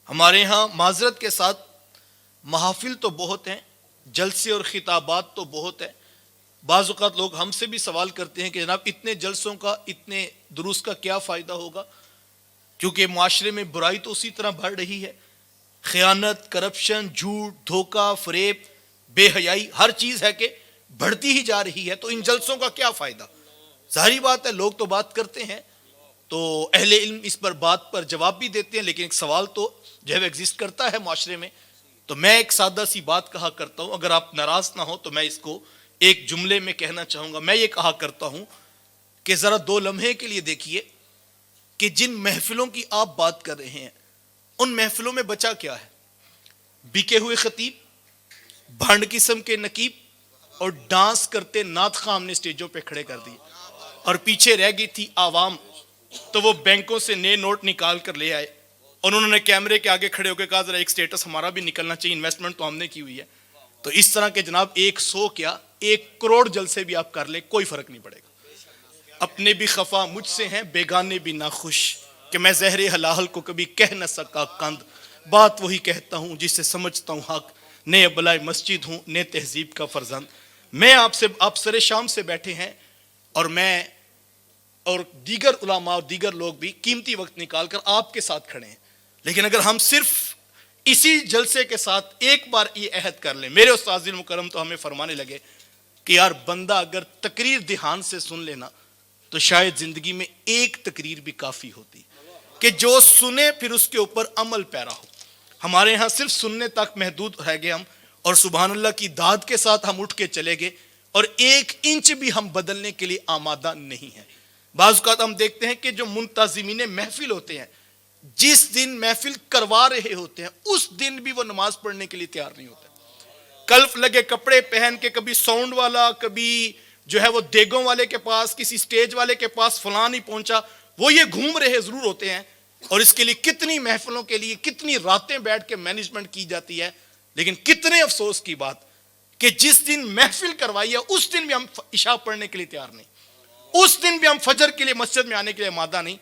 ہمارے ہاں معذرت کے ساتھ محافل تو بہت ہیں، جلسے اور خطابات تو بہت ہیں. بعض اوقات لوگ ہم سے بھی سوال کرتے ہیں کہ جناب اتنے جلسوں کا، اتنے دروس کا کیا فائدہ ہوگا؟ کیونکہ معاشرے میں برائی تو اسی طرح بڑھ رہی ہے. خیانت، کرپشن، جھوٹ، دھوکہ، فریب، بے حیائی، ہر چیز ہے کہ بڑھتی ہی جا رہی ہے. تو ان جلسوں کا کیا فائدہ؟ ظاہری بات ہے لوگ تو بات کرتے ہیں، تو اہل علم اس پر بات پر جواب بھی دیتے ہیں، لیکن ایک سوال تو جو ہے ایگزسٹ کرتا ہے معاشرے میں. تو میں ایک سادہ سی بات کہا کرتا ہوں، اگر آپ ناراض نہ ہو تو میں اس کو ایک جملے میں کہنا چاہوں گا. میں یہ کہا کرتا ہوں کہ ذرا 2 لمحے کے لیے دیکھیے کہ جن محفلوں کی آپ بات کر رہے ہیں ان محفلوں میں بچا کیا ہے؟ بکے ہوئے خطیب، بھانڈ قسم کے نقیب اور ڈانس کرتے نعت خواں ہم نے سٹیجوں پہ کھڑے کر دیے، اور پیچھے رہ گئی تھی عوام. تو وہ بینکوں سے نئے نوٹ نکال کر لے آئے اور انہوں نے کیمرے کے آگے کھڑے ہو کے کہا ذرا ایک سٹیٹس ہمارا بھی نکلنا چاہیے، انویسٹمنٹ تو ہم نے کی ہوئی ہے. تو اس طرح کے جناب 100 کیا 1 کروڑ جلسے بھی آپ کر لیں کوئی فرق نہیں پڑے گا. اپنے بھی خفا مجھ سے ہیں، بیگانے بھی ناخوش، کہ میں زہر حلال کو کبھی کہہ نہ سکا قند. بات وہی کہتا ہوں جسے سمجھتا ہوں حق، نئے ابلائے مسجد ہوں نئے تہذیب کا فرزند. میں آپ سر شام سے بیٹھے ہیں، اور میں اور دیگر علماء اور دیگر لوگ بھی قیمتی وقت نکال کر آپ کے ساتھ کھڑے ہیں. لیکن اگر ہم صرف اسی جلسے کے ساتھ ایک بار یہ عہد کر لیں، میرے استاذ مکرم تو ہمیں فرمانے لگے کہ یار بندہ اگر تقریر دھیان سے سن لینا تو شاید زندگی میں ایک تقریر بھی کافی ہوتی کہ جو سنے پھر اس کے اوپر عمل پیرا ہو. ہمارے ہاں صرف سننے تک محدود رہ گئے ہم، اور سبحان اللہ کی داد کے ساتھ ہم اٹھ کے چلے گئے، اور 1 انچ بھی ہم بدلنے کے لیے آمادہ نہیں ہیں. بعض اوقات ہم دیکھتے ہیں کہ جو منتظمین محفل ہوتے ہیں، جس دن محفل کروا رہے ہوتے ہیں اس دن بھی وہ نماز پڑھنے کے لیے تیار نہیں ہوتے. کلف لگے کپڑے پہن کے کبھی ساؤنڈ والا، کبھی جو ہے وہ دیگوں والے کے پاس، کسی سٹیج والے کے پاس فلاں نہیں پہنچا، وہ یہ گھوم رہے ضرور ہوتے ہیں. اور اس کے لیے کتنی محفلوں کے لیے کتنی راتیں بیٹھ کے مینجمنٹ کی جاتی ہے. لیکن کتنے افسوس کی بات کہ جس دن محفل کروائی ہے اس دن بھی ہم عشاء پڑھنے کے لیے تیار نہیں، اس دن بھی ہم فجر کے لیے مسجد میں آنے کے لیے آمادہ نہیں.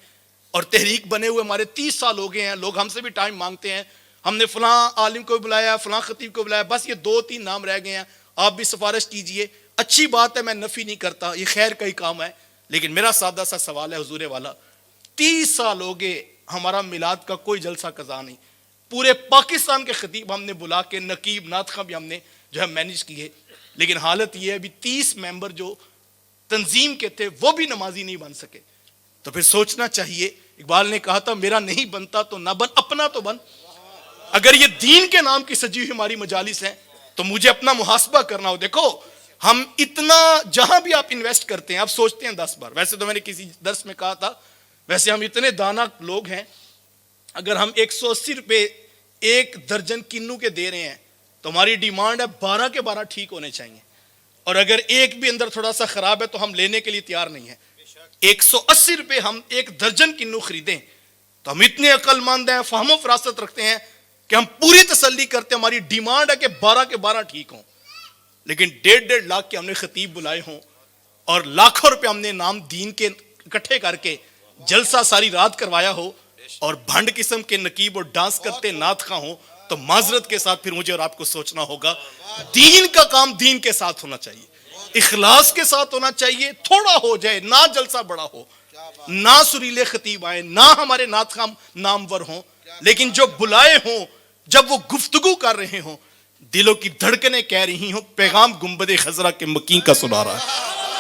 اور تحریک بنے ہوئے ہمارے 30 سال ہو گئے ہیں، لوگ ہم سے بھی ٹائم مانگتے ہیں، ہم نے فلاں عالم کو بلایا، فلاں خطیب کو بلایا، بس یہ 2-3 نام رہ گئے ہیں، آپ بھی سفارش کیجئے. اچھی بات ہے، میں نفی نہیں کرتا، یہ خیر کا ہی کام ہے. لیکن میرا سادہ سا سوال ہے حضور والا، 30 سال ہو گئے ہمارا میلاد کا کوئی جلسہ قضا نہیں. پورے پاکستان کے خطیب ہم نے بلا کے، نقیب نعت خواں بھی ہم نے جو ہے مینج کیے، لیکن حالت یہ ہے ابھی 30 ممبر جو تنظیم کے تھے وہ بھی نمازی نہیں بن سکے. تو پھر سوچنا چاہیے. اقبال نے کہا تھا میرا نہیں بنتا تو نہ بن، اپنا تو بن. اگر یہ دین کے نام کی سجی ہوئی ہماری مجالس ہیں تو مجھے اپنا محاسبہ کرنا ہو. دیکھو ہم اتنا جہاں بھی آپ انویسٹ کرتے ہیں آپ سوچتے ہیں 10 بار. ویسے تو میں نے کسی درس میں کہا تھا، ویسے ہم اتنے دانا لوگ ہیں، اگر ہم 180 روپے 1 درجن کنو کے دے رہے ہیں تو ہماری ڈیمانڈ ہے 12 کے 12 ٹھیک ہونے چاہیے. اور اگر ایک بھی اندر تھوڑا سا خراب ہے تو ہم لینے کے لیے تیار نہیں ہیں. 180 روپے ہم 1 درجن کنو خریدیں تو ہم اتنے عقل مند ہیں، فہم و فراست رکھتے ہیں کہ ہم پوری تسلی کرتے ہیں ہماری ڈیمانڈ ہے کہ 12 کے 12 ٹھیک ہوں. لیکن 1.5 لاکھ کے ہم نے خطیب بلائے ہوں اور لاکھوں روپے ہم نے نام دین کے اکٹھے کر کے جلسہ ساری رات کروایا ہو، اور بھنڈ قسم کے نقیب اور ڈانس کرتے نعت خواں ہوں، تو معذرت کے ساتھ پھر مجھے اور آپ کو سوچنا ہوگا. دین کا کام دین کے ساتھ ہونا چاہیے، اخلاص کے ساتھ ہونا چاہیے. تھوڑا ہو جائے، نہ جلسہ بڑا ہو، نہ سریلے خطیب آئیں، نہ ہمارے نعت خواں نامور ہوں، لیکن جو بلائے ہوں جب وہ گفتگو کر رہے ہوں، دلوں کی دھڑکنیں کہہ رہی ہوں، پیغام گنبد خضرا کے مکین کا سنا رہا ہے.